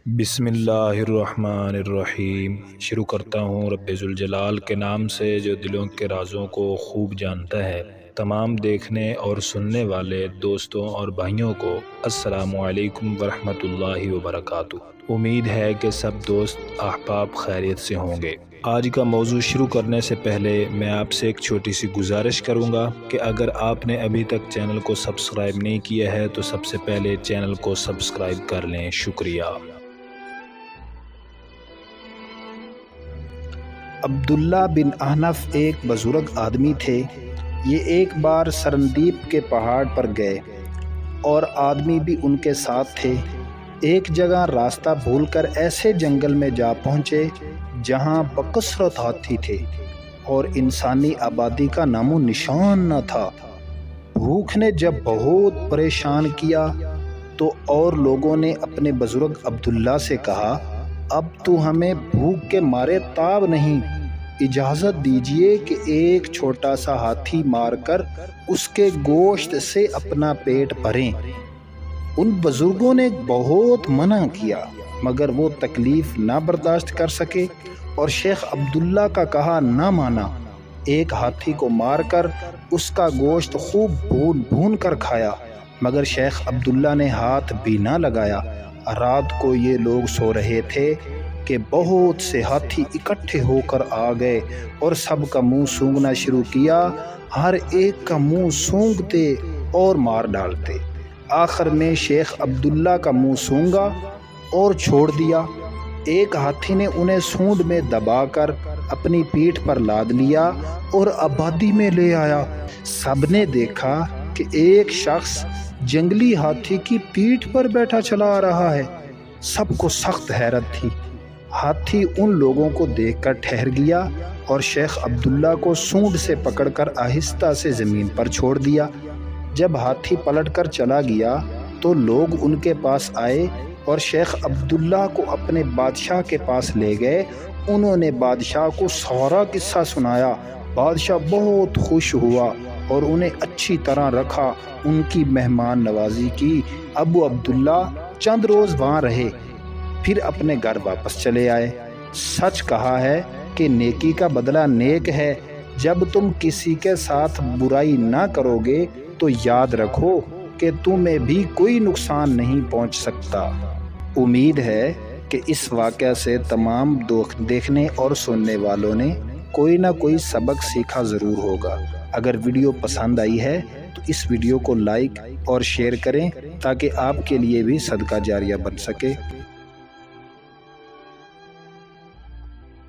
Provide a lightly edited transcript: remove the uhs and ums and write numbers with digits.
بسم اللہ الرحمن الرحیم۔ شروع کرتا ہوں رب ذوالجلال کے نام سے جو دلوں کے رازوں کو خوب جانتا ہے۔ تمام دیکھنے اور سننے والے دوستوں اور بھائیوں کو السلام علیکم ورحمۃ اللہ وبرکاتہ۔ امید ہے کہ سب دوست احباب خیریت سے ہوں گے۔ آج کا موضوع شروع کرنے سے پہلے میں آپ سے ایک چھوٹی سی گزارش کروں گا کہ اگر آپ نے ابھی تک چینل کو سبسکرائب نہیں کیا ہے تو سب سے پہلے چینل کو سبسکرائب کر لیں۔ شکریہ۔ عبداللہ بن احنف ایک بزرگ آدمی تھے۔ یہ ایک بار سرندیپ کے پہاڑ پر گئے اور آدمی بھی ان کے ساتھ تھے۔ ایک جگہ راستہ بھول کر ایسے جنگل میں جا پہنچے جہاں بکثرت ہاتھی تھے اور انسانی آبادی کا نام و نشان نہ تھا۔ بھوک نے جب بہت پریشان کیا تو اور لوگوں نے اپنے بزرگ عبداللہ سے کہا، اب تو ہمیں بھوک کے مارے تاب نہیں، اجازت دیجیے کہ ایک چھوٹا سا ہاتھی مار کر اس کے گوشت سے اپنا پیٹ بھریں۔ ان بزرگوں نے بہت منع کیا مگر وہ تکلیف نہ برداشت کر سکے اور شیخ عبداللہ کا کہا نہ مانا۔ ایک ہاتھی کو مار کر اس کا گوشت خوب بھون بھون کر کھایا مگر شیخ عبداللہ نے ہاتھ بھی نہ لگایا۔ رات کو یہ لوگ سو رہے تھے کہ بہت سے ہاتھی اکٹھے ہو کر آ گئے اور سب کا منہ سونگھنا شروع کیا۔ ہر ایک کا منہ سونگھتے اور مار ڈالتے۔ آخر میں شیخ عبداللہ کا منہ سونگھا اور چھوڑ دیا۔ ایک ہاتھی نے انہیں سونڈ میں دبا کر اپنی پیٹھ پر لاد لیا اور آبادی میں لے آیا۔ سب نے دیکھا کہ ایک شخص جنگلی ہاتھی کی پیٹھ پر بیٹھا چلا آ رہا ہے۔ سب کو سخت حیرت تھی۔ ہاتھی ان لوگوں کو دیکھ کر ٹھہر گیا اور شیخ عبداللہ کو سونڈ سے پکڑ کر آہستہ سے زمین پر چھوڑ دیا۔ جب ہاتھی پلٹ کر چلا گیا تو لوگ ان کے پاس آئے اور شیخ عبداللہ کو اپنے بادشاہ کے پاس لے گئے۔ انہوں نے بادشاہ کو سارا قصہ سنایا۔ بادشاہ بہت خوش ہوا اور انہیں اچھی طرح رکھا، ان کی مہمان نوازی کی۔ ابو عبداللہ چند روز وہاں رہے پھر اپنے گھر واپس چلے آئے۔ سچ کہا ہے کہ نیکی کا بدلہ نیک ہے۔ جب تم کسی کے ساتھ برائی نہ کرو گے تو یاد رکھو کہ تمہیں بھی کوئی نقصان نہیں پہنچ سکتا۔ امید ہے کہ اس واقعہ سے تمام دیکھنے اور سننے والوں نے کوئی نہ کوئی سبق سیکھا ضرور ہوگا۔ اگر ویڈیو پسند آئی ہے تو اس ویڈیو کو لائک اور شیئر کریں تاکہ آپ کے لیے بھی صدقہ جاریہ بن سکے۔